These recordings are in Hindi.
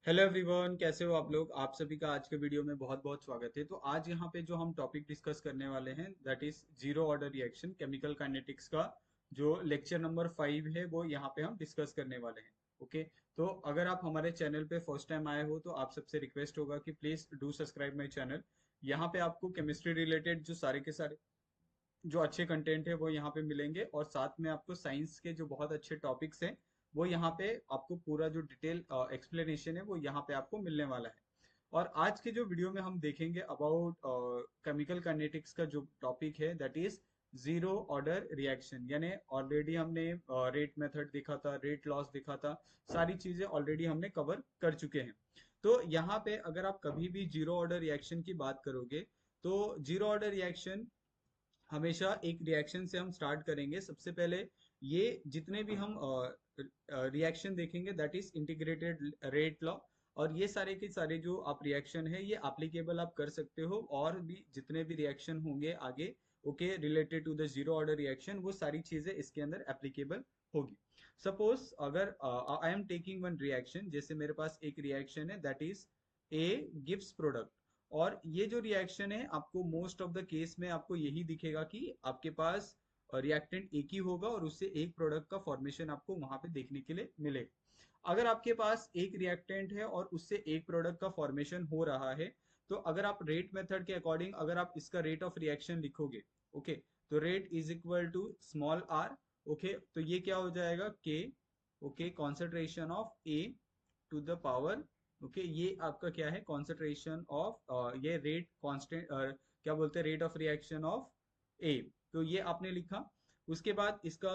हेलो एवरीवन, कैसे हो आप लोग। आप सभी का आज के वीडियो में बहुत बहुत स्वागत है। तो आज यहाँ पे जो हम टॉपिक डिस्कस करने वाले हैं that is zero order reaction chemical kinetics का जो लेक्चर नंबर 5 है वो यहाँ पे हम डिस्कस करने वाले हैं। ओके। तो अगर आप हमारे चैनल पे फर्स्ट टाइम आए हो तो आप सबसे रिक्वेस्ट होगा कि please do subscribe my channel. यहाँ पे आपको केमिस्ट्री रिलेटेड जो सारे के सारे जो अच्छे कंटेंट है वो यहाँ पे मिलेंगे, और साथ में आपको साइंस के जो बहुत अच्छे टॉपिक्स हैं वो यहाँ पे आपको पूरा जो डिटेल एक्सप्लेनेशन है वो यहाँ पे आपको मिलने वाला है। और आज के जो वीडियो में हम देखेंगे अबाउट केमिकल काइनेटिक्स का जो टॉपिक है that is zero order reaction. यानी ऑलरेडी हमने रेट मेथड देखा था, रेट लॉस देखा था, सारी चीजें ऑलरेडी हमने कवर कर चुके हैं। तो यहाँ पे अगर आप कभी भी जीरो ऑर्डर रिएक्शन की बात करोगे तो जीरो ऑर्डर रिएक्शन हमेशा एक रिएक्शन से हम स्टार्ट करेंगे। सबसे पहले ये जितने भी हम रिएक्शन देखेंगे that is integrated rate law, और ये सारे के सारे जो आप रिएक्शन है ये एप्लीकेबल आप कर सकते हो, और भी जितने भी रिएक्शन होंगे आगे okay related to the zero order reaction वो सारी चीजें इसके अंदर एप्लीकेबल होगी। सपोज अगर I am taking one reaction, जैसे मेरे पास एक रिएक्शन है that is A gives product, और ये जो रिएक्शन है आपको मोस्ट ऑफ द केस में आपको यही दिखेगा कि आपके पास रिएक्टेंट एक ही होगा और उससे एक प्रोडक्ट का फॉर्मेशन आपको वहां पे देखने के लिए मिलेगा। अगर आपके पास एक रिएक्टेंट है और उससे एक प्रोडक्ट का फॉर्मेशन हो रहा है, तो अगर आप रेट मेथड के अकॉर्डिंग अगर आप इसका रेट ऑफ रिएक्शन लिखोगे, ओके, तो rate is equal to small R. Okay, तो ये क्या हो जाएगा K, okay, concentration of A to the power, okay, ये आपका क्या है कॉन्सेंट्रेशन ऑफ ये रेट कांस्टेंट क्या बोलते हैं rate of reaction of A. तो ये आपने लिखा। उसके बाद इसका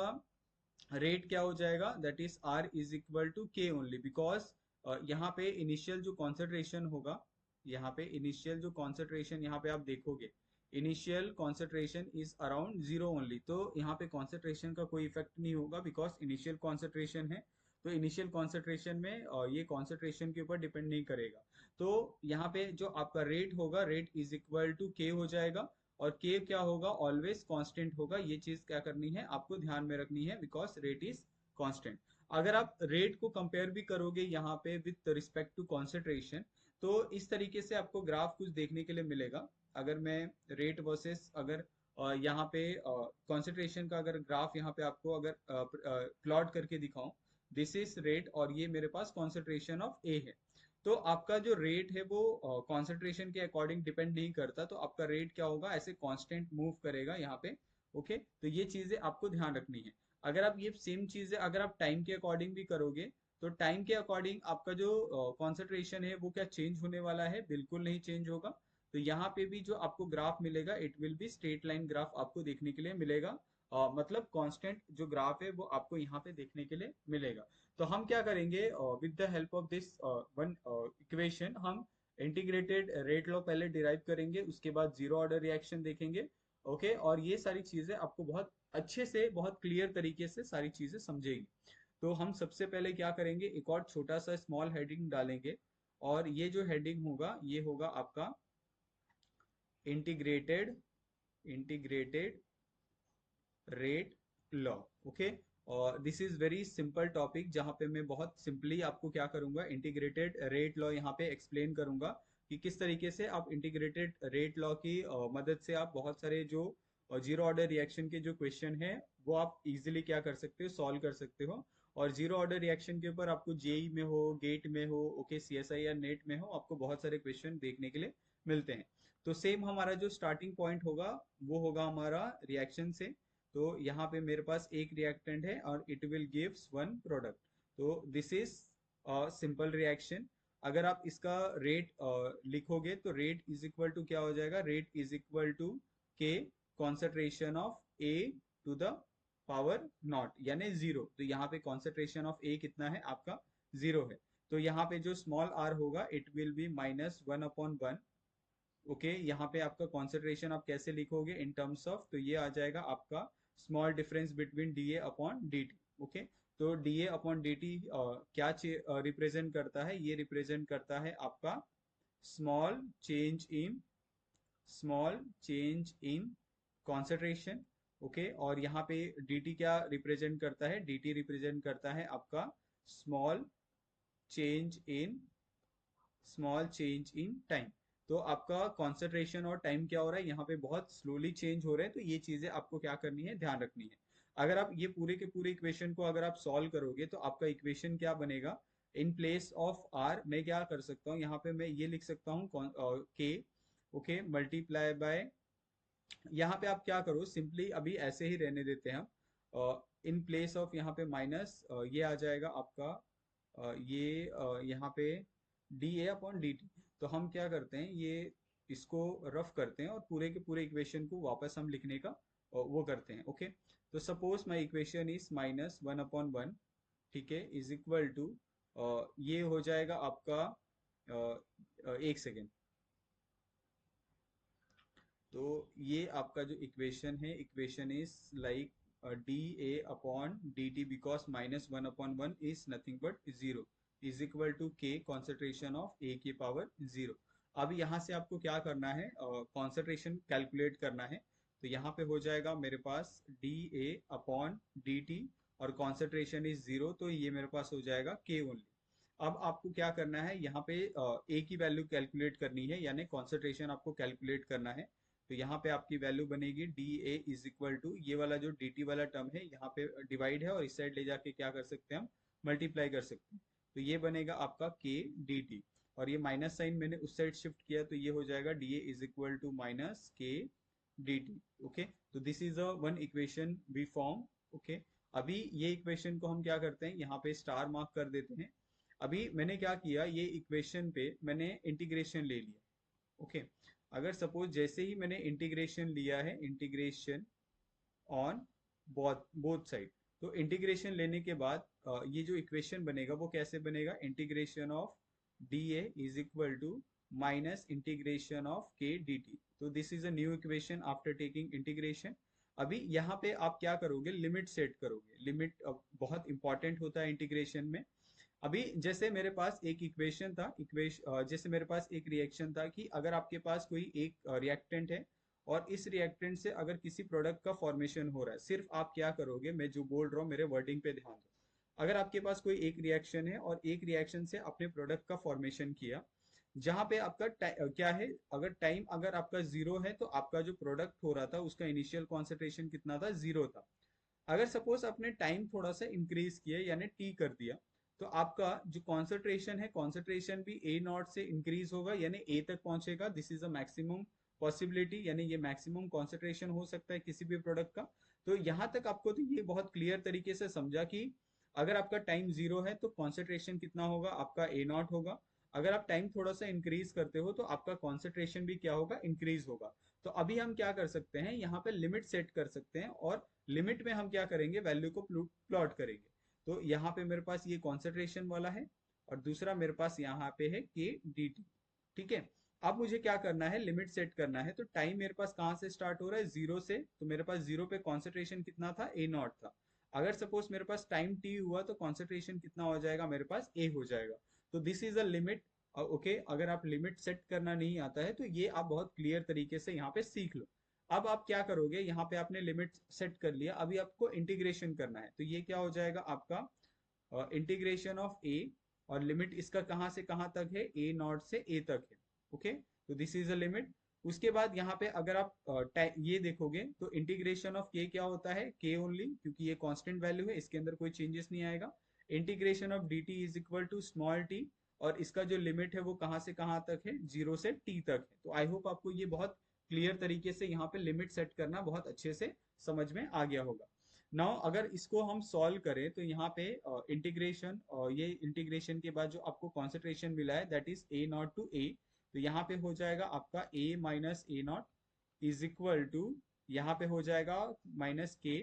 रेट क्या हो जाएगा that is R is equal to K only because यहाँ पे इनिशियल जो कॉन्सेंट्रेशन होगा, यहाँ पे इनिशियल जो कॉन्सेंट्रेशन यहाँ पे आप देखोगे initial concentration is around zero only, तो यहाँ पे कॉन्सेंट्रेशन का कोई इफेक्ट नहीं होगा बिकॉज इनिशियल कॉन्सेंट्रेशन है। तो इनिशियल कॉन्सेंट्रेशन में ये कॉन्सेंट्रेशन के ऊपर डिपेंड नहीं करेगा। तो यहाँ पे जो आपका रेट होगा रेट इज इक्वल टू के हो जाएगा, और के क्या होगा ऑलवेज कांस्टेंट होगा। ये चीज क्या करनी है आपको ध्यान में रखनी है बिकॉज रेट इज कांस्टेंट। अगर आप रेट को कंपेयर भी करोगे यहाँ पे विथ रिस्पेक्ट टू कॉन्सेंट्रेशन, तो इस तरीके से आपको ग्राफ कुछ देखने के लिए मिलेगा। अगर मैं रेट वर्सेस अगर यहाँ पे कॉन्सेंट्रेशन का अगर ग्राफ यहाँ पे आपको अगर प्लॉट करके दिखाऊं, दिस इज रेट और ये मेरे पास कॉन्सेंट्रेशन ऑफ ए है। तो आपका जो रेट है वो कॉन्सेंट्रेशन के अकॉर्डिंग डिपेंड नहीं करता, तो आपका रेट क्या होगा ऐसे कांस्टेंट मूव करेगा यहाँ पे। ओके, तो ये चीजें आपको ध्यान रखनी है। अगर आप ये सेम चीजें अगर आप टाइम के अकॉर्डिंग भी करोगे, तो टाइम के अकॉर्डिंग आपका जो कॉन्सेंट्रेशन है वो क्या चेंज होने वाला है, बिल्कुल नहीं चेंज होगा। तो यहाँ पे भी जो आपको ग्राफ मिलेगा it will be straight line graph आपको देखने के लिए मिलेगा। मतलब कांस्टेंट जो ग्राफ है वो आपको यहाँ पे देखने के लिए मिलेगा। तो हम क्या करेंगे with the help of this one equation, हम इंटीग्रेटेड रेट लॉ पहले डिराइव करेंगे, उसके बाद जीरो ऑर्डर रिएक्शन देखेंगे। ओके, और ये सारी चीजें आपको बहुत अच्छे से बहुत क्लियर तरीके से सारी चीजें समझेगी। तो हम सबसे पहले क्या करेंगे एक और छोटा सा स्मॉल हेडिंग डालेंगे, और ये जो हेडिंग होगा ये होगा आपका integrated integrated rate law. Okay, और this is very simple topic जहां पे मैं बहुत सिंपली आपको क्या करूंगा इंटीग्रेटेड रेट लॉ यहाँ पे एक्सप्लेन करूंगा कि किस तरीके से आप इंटीग्रेटेड रेट लॉ की मदद से आप बहुत सारे जो जीरो ऑर्डर रिएक्शन के जो क्वेश्चन है वो आप इजीली क्या कर सकते हो सॉल्व कर सकते हो। और जीरो ऑर्डर रिएक्शन के ऊपर आपको जेई में हो, गेट में हो, ओके, सीएसआई या नेट में हो, आपको बहुत सारे क्वेश्चन देखने के लिए मिलते हैं। तो सेम हमारा जो स्टार्टिंग पॉइंट होगा वो होगा हमारा रिएक्शन से। तो यहाँ पे मेरे पास एक रिएक्टेंट है और it will gives one product. तो दिस इज सिंपल रिएक्शन। अगर आप इसका रेट लिखोगे तो रेट इज इक्वल टू क्या हो जाएगा, rate is equal to K concentration of A to the power naught यानी जीरो। तो यहाँ पे कॉन्सेंट्रेशन ऑफ ए कितना है आपका जीरो है। तो यहाँ पे जो स्मॉल आर होगा it will be minus one upon one. Okay, यहाँ पे आपका कॉन्सेंट्रेशन आप कैसे लिखोगे इन टर्म्स ऑफ, तो ये आ जाएगा आपका स्मॉल डिफरेंस बिटवीन डी ए अपॉन डी टी। ओके, तो डी ए अपॉन डी टी क्या रिप्रेजेंट करता है, ये रिप्रेजेंट करता है आपका small change in small change in concentration. Okay, और यहाँ पे डी टी क्या रिप्रेजेंट करता है, डी टी रिप्रेजेंट करता है आपका small change in small change in time. तो आपका कॉन्सेंट्रेशन और टाइम क्या हो रहा है यहाँ पे, बहुत स्लोली चेंज हो रहे हैं। तो ये चीजें आपको क्या करनी है, ध्यान रखनी है। अगर आप ये पूरे के पूरे इक्वेशन को अगर आप सॉल्व करोगे तो आपका इक्वेशन क्या बनेगा, इन प्लेस ऑफ आर मैं क्या कर सकता हूँ, यहाँ पे मैं ये लिख सकता हूँ के, ओके, मल्टीप्लाई बाय, यहाँ पे आप क्या करो, सिंपली अभी ऐसे ही रहने देते हैं हम। इन प्लेस ऑफ यहाँ पे माइनस ये आ जाएगा आपका ये यहाँ पे D A upon D T. तो हम क्या करते हैं, ये इसको रफ करते हैं और पूरे के पूरे इक्वेशन को वापस हम लिखने का वो करते हैं। ओके, तो सपोज माई इक्वेशन इज -1/1, ठीक है, इज इक्वल टू, ये हो जाएगा आपका, एक सेकेंड। तो ये आपका जो इक्वेशन है, equation is like D A upon D T, because -1/1 is nothing but zero, is equal to K concentration of A की पावर जीरो। अब यहाँ से आपको क्या करना है, कॉन्सेंट्रेशन कैलकुलेट करना है। तो यहाँ पे हो जाएगा मेरे पास डी ए अपॉन डी टी, और कॉन्सेंट्रेशन इज जीरो, तो ये मेरे पास हो जाएगा के ओनली। अब आपको क्या करना है, यहाँ पे ए की वैल्यू कैलकुलेट करनी है, यानी कॉन्सेंट्रेशन आपको कैलकुलेट करना है। तो यहाँ पे आपकी वैल्यू बनेगी D A is equal to, ये वाला जो डी टी वाला टर्म है यहाँ पे डिवाइड है, और इस साइड ले जाके क्या कर सकते हैं हम, मल्टीप्लाई कर सकते हैं। तो ये बनेगा आपका के डी टी, और ये माइनस साइन मैंने उस साइड शिफ्ट किया, तो ये हो जाएगा D A is equal to minus K D T. Okay, तो this is a one equation we form. Okay, अभी ये इक्वेशन को हम क्या करते हैं, यहाँ पे स्टार मार्क कर देते हैं। अभी मैंने क्या किया, ये इक्वेशन पे मैंने इंटीग्रेशन ले लिया। ओके, अगर सपोज जैसे ही मैंने इंटीग्रेशन लिया है, integration on both both side, तो इंटीग्रेशन लेने के बाद ये जो इक्वेशन बनेगा वो कैसे बनेगा, integration of D A is equal to minus integration of K D T. तो this is a new equation after taking integration. अभी यहाँ पे आप क्या करोगे, लिमिट सेट करोगे। लिमिट बहुत इंपॉर्टेंट होता है इंटीग्रेशन में। अभी जैसे मेरे पास एक इक्वेशन था, जैसे मेरे पास एक रिएक्शन था कि अगर आपके पास कोई एक रिएक्टेंट है, और इस रिएक्टेंट से अगर किसी प्रोडक्ट का फॉर्मेशन हो रहा है, सिर्फ आप क्या करोगे, मैं जो बोल रहा हूँ मेरे वर्डिंग पे ध्यान दो। अगर आपके पास कोई एक रिएक्शन है और एक रिएक्शन से अपने प्रोडक्ट का फॉर्मेशन किया, जहां पे आपका क्या है, अगर टाइम अगर आपका जीरो है, तो आपका जो प्रोडक्ट हो रहा था उसका इनिशियल कॉन्सेंट्रेशन कितना था, जीरो था। अगर सपोज आपने टाइम थोड़ा सा इंक्रीज किया, यानी टी कर दिया, तो आपका जो कॉन्सेंट्रेशन है, कॉन्सेंट्रेशन भी ए नॉट से इंक्रीज होगा, यानी ए तक पहुंचेगा। This is a maximum possibility, यानी ये मैक्सिमम कॉन्सेंट्रेशन हो सकता है किसी भी प्रोडक्ट का। तो यहां तक आपको तो ये बहुत क्लियर तरीके से समझा कि अगर आपका टाइम जीरो है तो कॉन्सेंट्रेशन कितना होगा, आपका ए नॉट होगा। अगर आप टाइम थोड़ा सा इंक्रीज करते हो तो आपका कॉन्सेंट्रेशन भी क्या होगा, इंक्रीज होगा। तो अभी हम क्या कर सकते हैं, यहाँ पे लिमिट सेट कर सकते हैं, और लिमिट में हम क्या करेंगे, वैल्यू को प्लॉट करेंगे। तो यहाँ पे मेरे पास ये कॉन्सेंट्रेशन वाला है, और दूसरा मेरे पास यहाँ पे है के डी टी। ठीक है, अब मुझे क्या करना है, लिमिट सेट करना है। तो टाइम मेरे पास कहाँ से स्टार्ट हो रहा है, जीरो से। तो मेरे पास जीरो पे कॉन्सेंट्रेशन कितना था, ए नॉट था। अगर सपोज मेरे पास टाइम टी हुआ तो कॉन्सेंट्रेशन कितना हो जाएगा, मेरे पास ए हो जाएगा। तो this is a limit. Okay, अगर आप लिमिट सेट करना नहीं आता है तो ये आप बहुत क्लियर तरीके से यहाँ पे सीख लो। अब आप क्या करोगे, यहाँ पे आपने लिमिट सेट कर लिया, अभी आपको इंटीग्रेशन करना है। तो ये क्या हो जाएगा आपका, इंटीग्रेशन ऑफ ए, और लिमिट इसका कहाँ से कहाँ तक है, ए नॉट से ए तक है। ओके, तो दिस इज अ लिमिट। उसके बाद यहाँ पे अगर आप ये देखोगे तो इंटीग्रेशन ऑफ के क्या होता है, के ओनली, क्योंकि ये कांस्टेंट वैल्यू है, इसके अंदर कोई चेंजेस नहीं आएगा। Integration of D T is equal to small T, और इसका जो लिमिट है वो कहाँ से कहाँ तक है, जीरो से टी तक है। तो आई होप आपको ये बहुत क्लियर तरीके से यहाँ पे लिमिट सेट करना बहुत अच्छे से समझ में आ गया होगा। नाउ अगर इसको हम सॉल्व करें तो यहाँ पे इंटीग्रेशन, ये इंटीग्रेशन के बाद जो आपको कॉन्सेंट्रेशन मिला है that is a not to a. तो यहाँ पे हो जाएगा आपका a minus a not is equal to, यहाँ पे हो जाएगा माइनस के,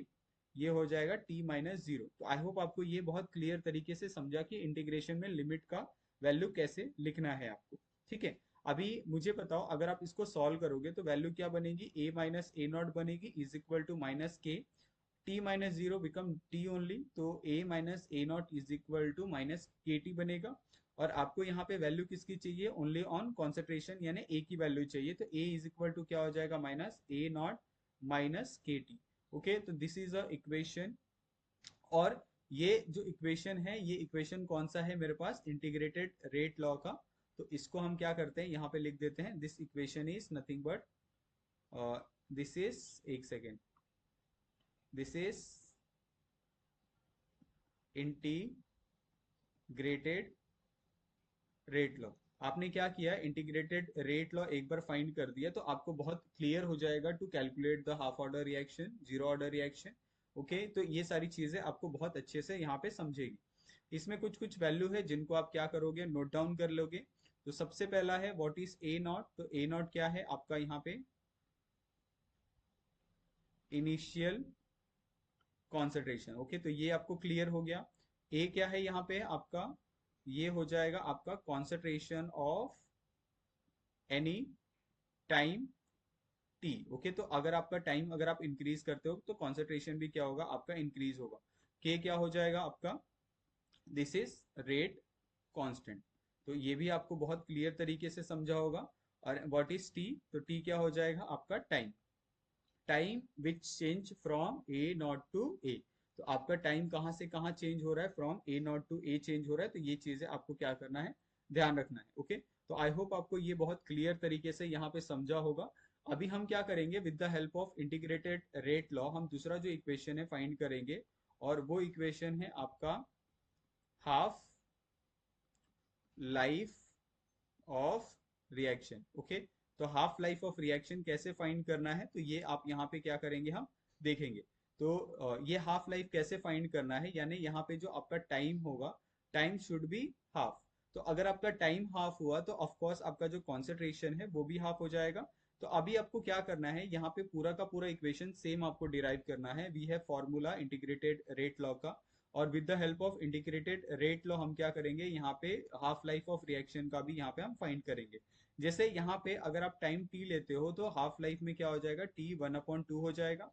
ये हो जाएगा टी माइनस जीरो। तो आई होप आपको ये बहुत क्लियर तरीके से समझा कि इंटीग्रेशन में लिमिट का वैल्यू कैसे लिखना है आपको। ठीक है, अभी मुझे बताओ, अगर आप इसको सॉल्व करोगे तो वैल्यू क्या बनेगी, ए माइनस ए नॉट बनेगी is equal to minus k, t minus zero become t only, तो a minus a not is equal to minus k t बनेगा। और आपको यहाँ पे वैल्यू किसकी चाहिए, ओनली ऑन कॉन्सेंट्रेशन, यानी ए की वैल्यू चाहिए। तो ए इज इक्वल टू क्या हो जाएगा, minus a naught minus k t. Okay, तो दिस इज अ इक्वेशन। और ये जो इक्वेशन है, ये इक्वेशन कौन सा है मेरे पास, इंटीग्रेटेड रेट लॉ का तो इसको हम क्या करते हैं, यहाँ पे लिख देते हैं this equation is nothing but this is, एक second, this is integrated rate law. आपने क्या किया, इंटीग्रेटेड रेट लॉ एक बार फाइंड कर दिया तो आपको बहुत क्लियर हो जाएगा to calculate the half order reaction, zero order reaction. Okay, तो ये सारी चीजें आपको बहुत अच्छे से यहाँ पे समझेगी। इसमें कुछ कुछ वैल्यू है जिनको आप क्या करोगे, नोट डाउन कर लोगे। तो सबसे पहला है व्हाट इज ए नॉट। तो ए नॉट क्या है आपका, यहाँ पे इनिशियल कॉन्सेंट्रेशन। ओके, तो ये आपको क्लियर हो गया। ए क्या है यहाँ पे आपका, ये हो जाएगा आपका concentration of any time T. Okay, तो अगर आपका टाइम अगर आप इंक्रीज करते हो तो कॉन्सेंट्रेशन भी क्या होगा आपका, इंक्रीज होगा। के क्या हो जाएगा आपका, दिस इज रेट कांस्टेंट। तो ये भी आपको बहुत क्लियर तरीके से समझा होगा। और व्हाट इज टी, तो टी क्या हो जाएगा आपका, time. Time which change from A not to a. तो आपका टाइम कहाँ से कहाँ चेंज हो रहा है, from A not to A change हो रहा है। तो ये चीजें आपको क्या करना है, ध्यान रखना है। ओके, तो आई होप आपको ये बहुत क्लियर तरीके से यहाँ पे समझा होगा। अभी हम क्या करेंगे, with the help of integrated rate law हम दूसरा जो इक्वेशन है फाइंड करेंगे। और वो इक्वेशन है आपका half life of reaction. Okay, तो हाफ लाइफ ऑफ रिएक्शन कैसे फाइंड करना है, तो ये आप यहाँ पे क्या करेंगे, हम देखेंगे। तो ये हाफ लाइफ कैसे फाइंड करना है, यानी यहाँ पे जो आपका टाइम होगा, टाइम शुड बी हाफ। तो अगर आपका टाइम हाफ हुआ तो ऑफ कोर्स आपका जो कॉन्सेंट्रेशन है वो भी हाफ हो जाएगा। तो अभी आपको क्या करना है, यहाँ पे पूरा का पूरा इक्वेशन सेम आपको डिराइव करना है। वी है फॉर्मूला इंटीग्रेटेड रेट लॉ का, और with the help of integrated rate law हम क्या करेंगे, यहाँ पे हाफ लाइफ ऑफ रिएक्शन का भी यहाँ पे हम फाइंड करेंगे। जैसे यहाँ पे अगर आप टाइम टी लेते हो तो हाफ लाइफ में क्या हो जाएगा, टी 1/2 हो जाएगा।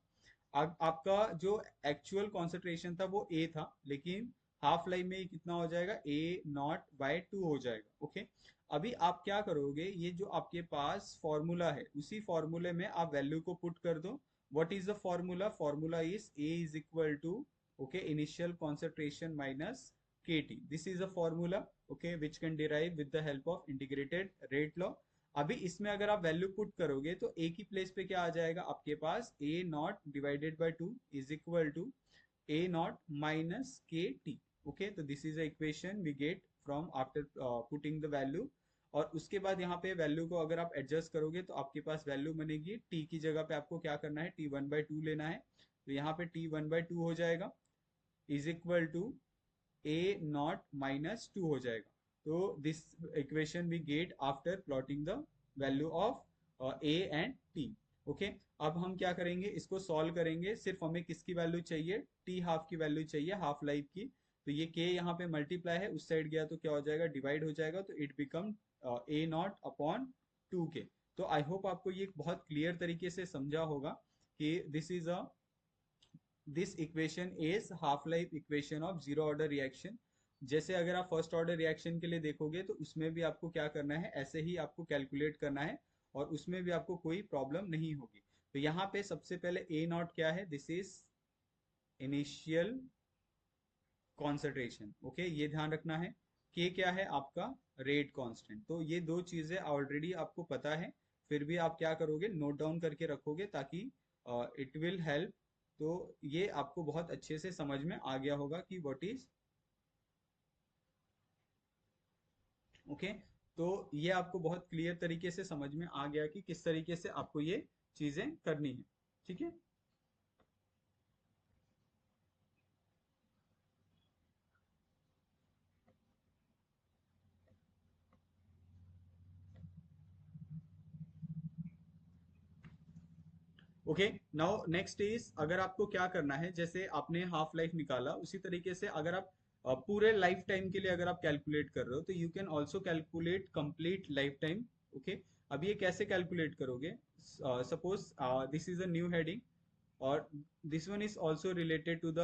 आपका जो एक्चुअल कॉन्सेंट्रेशन था वो ए था, लेकिन हाफ लाइफ में कितना हो जाएगा, A0/2 हो जाएगा। ओके, अभी आप क्या करोगे, ये जो आपके पास फॉर्मूला है उसी फॉर्मूले में आप वैल्यू को पुट कर दो। What is the formula, formula is A is equal to, okay, initial concentration minus kT. This is a formula, okay, which can derive with the help of integrated rate law. अभी इसमें अगर आप वैल्यू पुट करोगे तो ए की प्लेस पे क्या आ जाएगा आपके पास, A naught divided by 2 is equal to A naught minus k t. Okay, तो this is a equation we get from after putting the value. और उसके बाद यहाँ पे वैल्यू को अगर आप एडजस्ट करोगे तो आपके पास वैल्यू बनेगी, टी की जगह पे आपको क्या करना है, T1/2 लेना है। तो यहाँ पे T1/2 हो जाएगा इज इक्वल टू A0 - 2 हो जाएगा। तो this equation we get after plotting the value of A and T. Okay, अब हम क्या करेंगे, इसको सॉल्व करेंगे। सिर्फ हमें किसकी वैल्यू चाहिए, टी हाफ की वैल्यू चाहिए, हाफ लाइफ की। तो ये के यहाँ पे मल्टीप्लाई है, उस साइड गया तो क्या हो जाएगा, डिवाइड हो जाएगा। तो इट बिकम A0/2 के। तो आई होप आपको ये बहुत क्लियर तरीके से समझा होगा कि this equation is half life equation of zero order reaction. जैसे अगर आप फर्स्ट ऑर्डर रिएक्शन के लिए देखोगे तो उसमें भी आपको क्या करना है, ऐसे ही आपको कैलकुलेट करना है और उसमें भी आपको कोई प्रॉब्लम नहीं होगी। तो यहाँ पे सबसे पहले ए नॉट क्या है, this is initial concentration. Okay, ये ध्यान रखना है। के क्या है आपका, रेट कांस्टेंट। तो ये दो चीजें ऑलरेडी आपको पता है, फिर भी आप क्या करोगे, नोट डाउन करके रखोगे ताकि इट विल हेल्प। तो ये आपको बहुत अच्छे से समझ में आ गया होगा कि व्हाट इज, ओके। तो ये आपको बहुत क्लियर तरीके से समझ में आ गया कि किस तरीके से आपको ये चीजें करनी है। ठीक है, ओके। नाउ नेक्स्ट इज, अगर आपको क्या करना है, जैसे आपने हाफ लाइफ निकाला उसी तरीके से अगर आप पूरे लाइफ टाइम के लिए अगर आप कैलकुलेट कर रहे हो तो you can also calculate complete life time. Okay, अब ये कैसे कैलकुलेट करोगे, suppose this is a new heading और this one is also related to the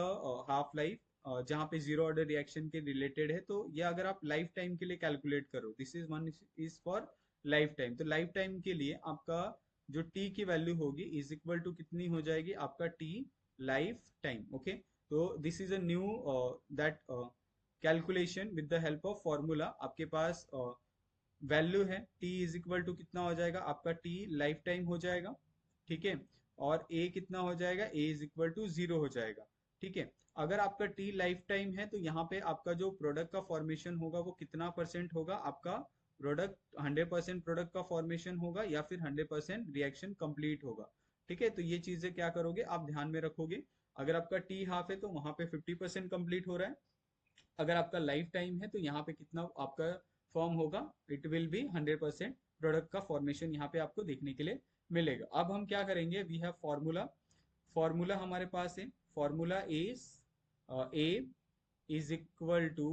half life, जहाँ पे जीरो ऑर्डर रिएक्शन के रिलेटेड है। तो ये अगर आप लाइफ टाइम के लिए कैलकुलेट करो, this is one is for life time. तो लाइफ टाइम के लिए आपका जो टी की वैल्यू होगी इज इक्वल टू कितनी हो जाएगी आपका, टी लाइफ टाइम। ओके, तो this is a knew that calculation with the help of formula. आपके पास वैल्यू है टी इज इक्वल टू कितना हो जाएगा आपका, टी लाइफ टाइम हो जाएगा, ठीक है। और ए कितना हो जाएगा, ए इज इक्वल टू 0 हो जाएगा, ठीक है। अगर आपका टी लाइफ टाइम है तो यहाँ पे आपका जो प्रोडक्ट का फॉर्मेशन होगा वो कितना परसेंट होगा आपका, प्रोडक्ट 100% प्रोडक्ट का फॉर्मेशन होगा या फिर 100% रिएक्शन कंप्लीट होगा, ठीक है। तो ये चीजें क्या करोगे आप ध्यान में रखोगे। अगर आपका टी हाफ है तो वहां पे 50% कंप्लीट हो रहा है, अगर आपका लाइफ टाइम है तो यहाँ पे कितना आपका फॉर्म होगा, इट विल बी 100% प्रोडक्ट का फॉर्मेशन यहाँ पे आपको देखने के लिए मिलेगा। अब हम क्या करेंगे, वी हैव फॉर्मूला, फॉर्मूला हमारे पास है, formula is A is equal to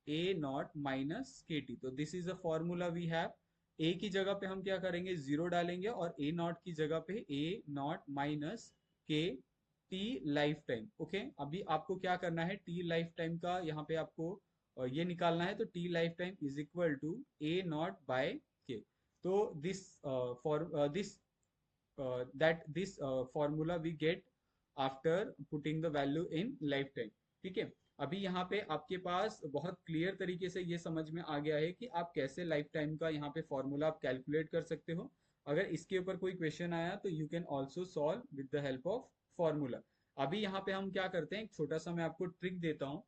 A naught minus k t. तो this is a formula we have. A की जगह पे हम क्या करेंगे, जीरो डालेंगे, और ए नॉट की जगह पे ए naught minus k T life time. Okay, अभी आपको क्या करना है, टी लाइफ टाइम का यहाँ पे आपको ये निकालना है। तो T life time is equal to A naught by K. तो this for this that this formula we get after putting the value in lifetime, ठीक है। अभी यहाँ पे आपके पास बहुत क्लियर तरीके से ये समझ में आ गया है कि आप कैसे लाइफ टाइम का यहाँ पे फॉर्मूला आप कैलकुलेट कर सकते हो। अगर इसके ऊपर कोई क्वेश्चन आया तो you can also solve with the help of formula. अभी यहाँ पे हम क्या करते हैं, एक छोटा सा मैं आपको ट्रिक देता हूँ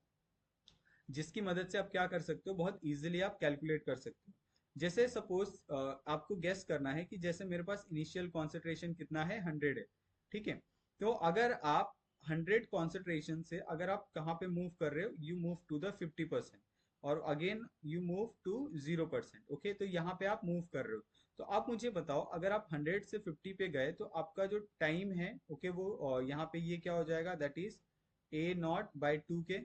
जिसकी मदद से आप क्या कर सकते हो, बहुत इजीली आप कैलकुलेट कर सकते हो। जैसे सपोज आपको गेस करना है कि जैसे मेरे पास इनिशियल कॉन्सेंट्रेशन कितना है, 100 है, ठीक है। तो अगर आप 100 कॉन्सेंट्रेशन से अगर आप कहाँ पे मूव कर रहे हो, यू मूव टू द 50%, और again you move to 0%। Okay, तो यहाँ पे आप मूव कर रहे हो। तो आप मुझे बताओ, अगर आप 100 से 50 पे गए तो आपका जो टाइम है, ओके, वो यहाँ पे ये क्या हो जाएगा, that is a not by two के,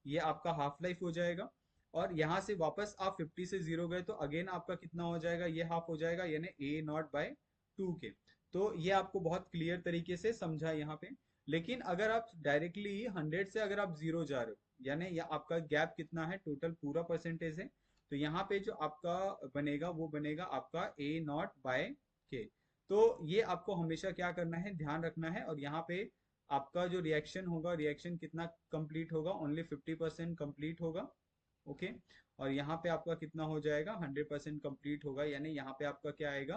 ये आपका हाफ लाइफ हो जाएगा। और यहाँ से वापस आप 50 से 0 गए तो अगेन आपका कितना हो जाएगा, ये हाफ हो जाएगा, यानी ए नॉट बाय 2 के। तो ये आपको बहुत क्लियर तरीके से समझा यहाँ पे। लेकिन अगर आप डायरेक्टली 100 से अगर आप 0 जा रहे हो, यानी या आपका गैप कितना है, टोटल पूरा परसेंटेज है, तो यहाँ पे जो आपका बनेगा वो बनेगा आपका ए नॉट बाय के। तो ये आपको हमेशा क्या करना है, ध्यान रखना है। और यहाँ पे आपका जो रिएक्शन होगा, रिएक्शन कितना कंप्लीट होगा, ओनली 50% कंप्लीट होगा, ओके। और यहाँ पे आपका कितना हो जाएगा, 100% कंप्लीट होगा, यानी यहाँ पे आपका क्या आएगा,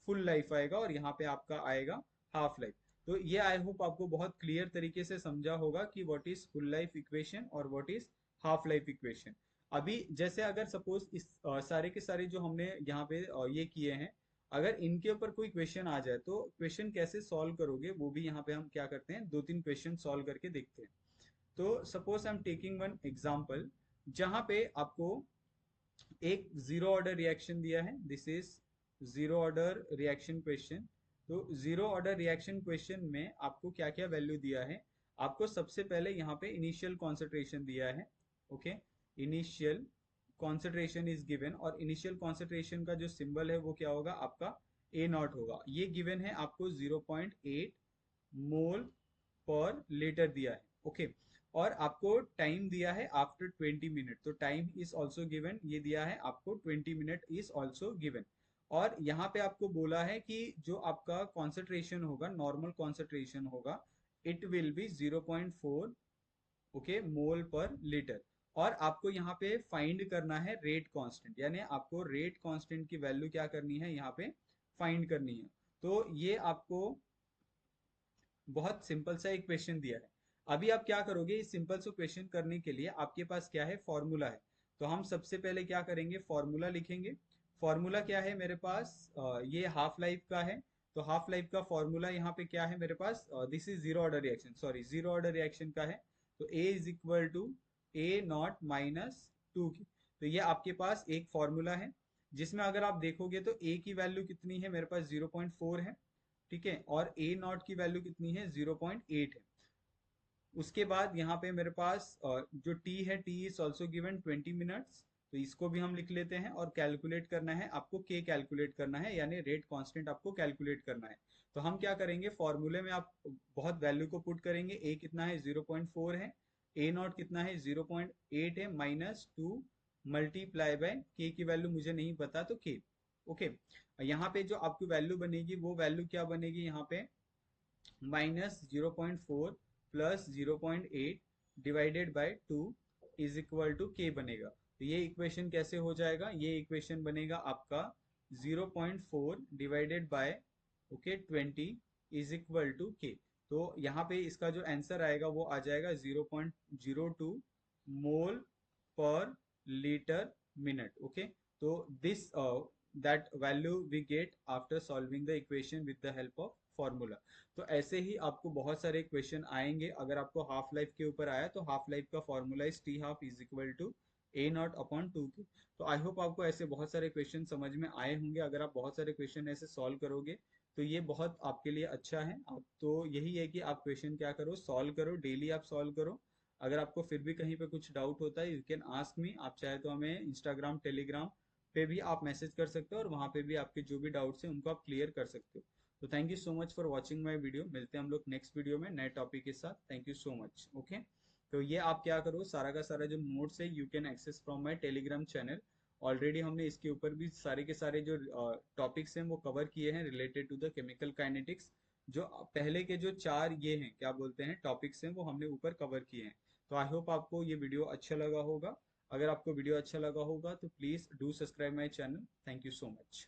फुल लाइफ आएगा, और यहाँ पे आपका आएगा हाफ लाइफ। तो ये आई होप आपको बहुत क्लियर तरीके से समझा होगा कि what is full life equation और what is half life equation. अभी जैसे अगर सपोज इस सारे के सारे जो हमने यहाँ पे ये किए हैं, अगर इनके ऊपर कोई क्वेश्चन आ जाए तो क्वेश्चन कैसे सॉल्व करोगे, वो भी यहाँ पे हम क्या करते हैं, दो तीन क्वेश्चन सॉल्व करके देखते हैं। तो suppose I am taking one example, जहां पे आपको एक जीरो ऑर्डर रिएक्शन दिया है, this is zero order reaction question. तो जीरो ऑर्डर रिएक्शन क्वेश्चन में आपको क्या क्या वैल्यू दिया है, आपको सबसे पहले यहाँ पे इनिशियल कॉन्सेंट्रेशन दिया है, okay. Initial concentration is given, और इनिशियल कॉन्सेंट्रेशन का जो सिंबल है वो क्या होगा आपका, ए नॉट होगा। ये गिवन है आपको 0.8 मोल पर लीटर दिया है, ओके। और आपको टाइम दिया है आफ्टर 20 मिनट, तो टाइम इज ऑल्सो गिवन, ये दिया है आपको 20 मिनट इज ऑल्सो गिवन। और यहाँ पे आपको बोला है कि जो आपका कॉन्सेंट्रेशन होगा, नॉर्मल कॉन्सेंट्रेशन होगा, it will be 0.4, okay, mole per litre. और आपको यहाँ पे फाइंड करना है रेट कांस्टेंट, यानी आपको रेट कांस्टेंट की वैल्यू क्या करनी है, यहाँ पे फाइंड करनी है। तो ये आपको बहुत सिंपल सा एक क्वेश्चन दिया है। अभी आप क्या करोगे, इस सिंपल से क्वेश्चन करने के लिए आपके पास क्या है, फॉर्मूला है। तो हम सबसे पहले क्या करेंगे, फॉर्मूला लिखेंगे। फॉर्मूला क्या है मेरे पास, ये हाफ लाइफ का है। तो हाफ लाइफ का फॉर्मूला यहाँ पे क्या है मेरे पास, this is zero order reaction, sorry zero order reaction का है। तो A is equal to A naught minus two k. तो ये आपके पास एक फॉर्मूला है, जिसमें अगर आप देखोगे तो ए की वैल्यू कितनी है मेरे पास, 0.4 है, ठीक है। और ए नॉट की वैल्यू कितनी है, 0.8 है। उसके बाद यहाँ पे मेरे पास जो टी है, T is also given 20 minutes, तो इसको भी हम लिख लेते हैं। और कैलकुलेट करना है आपको, के कैलकुलेट करना है, यानी रेट कांस्टेंट आपको कैलकुलेट करना है। तो हम क्या करेंगे, फॉर्मूले में आप बहुत वैल्यू को पुट करेंगे। ए कितना है, 0.4 है, ए नॉट कितना है, 0.8 है, माइनस टू, मल्टीप्लाई बाय के की वैल्यू मुझे नहीं पता, तो के, ओके। यहाँ पे जो आपकी वैल्यू बनेगी वो वैल्यू क्या बनेगी, यहाँ पे -0.4 plus 0.8 divided by 2 is equal to K बनेगा। तो ये इक्वेशन कैसे हो जाएगा, ये इक्वेशन बनेगा आपका 0.4 divided by okay 20 is equal to K. तो यहाँ पे इसका जो आंसर आएगा वो आ जाएगा 0.02 mole per litre minute. Okay, तो this that value we get after solving the equation with the help of formula. तो ऐसे ही आपको बहुत सारे क्वेश्चन आएंगे। अगर आपको हाफ लाइफ के ऊपर आया तो हाफ लाइफ का formula is t half is equal to A naught upon 2 के। तो आई होप आपको ऐसे बहुत सारे क्वेश्चन समझ में आए होंगे। अगर आप बहुत सारे क्वेश्चन ऐसे सॉल्व करोगे तो ये बहुत आपके लिए अच्छा है। आप तो यही है कि आप क्वेश्चन क्या करो, सॉल्व करो, डेली आप सॉल्व करो। अगर आपको फिर भी कहीं पे कुछ डाउट होता है, यू कैन आस्क मी। आप चाहे तो हमें इंस्टाग्राम टेलीग्राम पे भी आप मैसेज कर सकते हो और वहां पे भी आपके जो भी डाउट्स हैं उनको आप क्लियर कर सकते हो। तो thank you so much for watching my video. मिलते हैं हम लोग नेक्स्ट वीडियो में नए टॉपिक के साथ। Thank you so much. Okay, तो ये आप क्या करो, सारा का सारा जो नोट्स है you can access from my Telegram channel. Already हमने इसके ऊपर भी सारे के सारे जो टॉपिक्स हैं वो कवर किए हैं related to the chemical kinetics. जो पहले के जो चार ये हैं क्या बोलते हैं टॉपिक्स हैं वो हमने ऊपर कवर किए हैं। तो आई होप आपको ये वीडियो अच्छा लगा होगा। अगर आपको वीडियो अच्छा लगा होगा तो please do subscribe my channel. Thank you so much.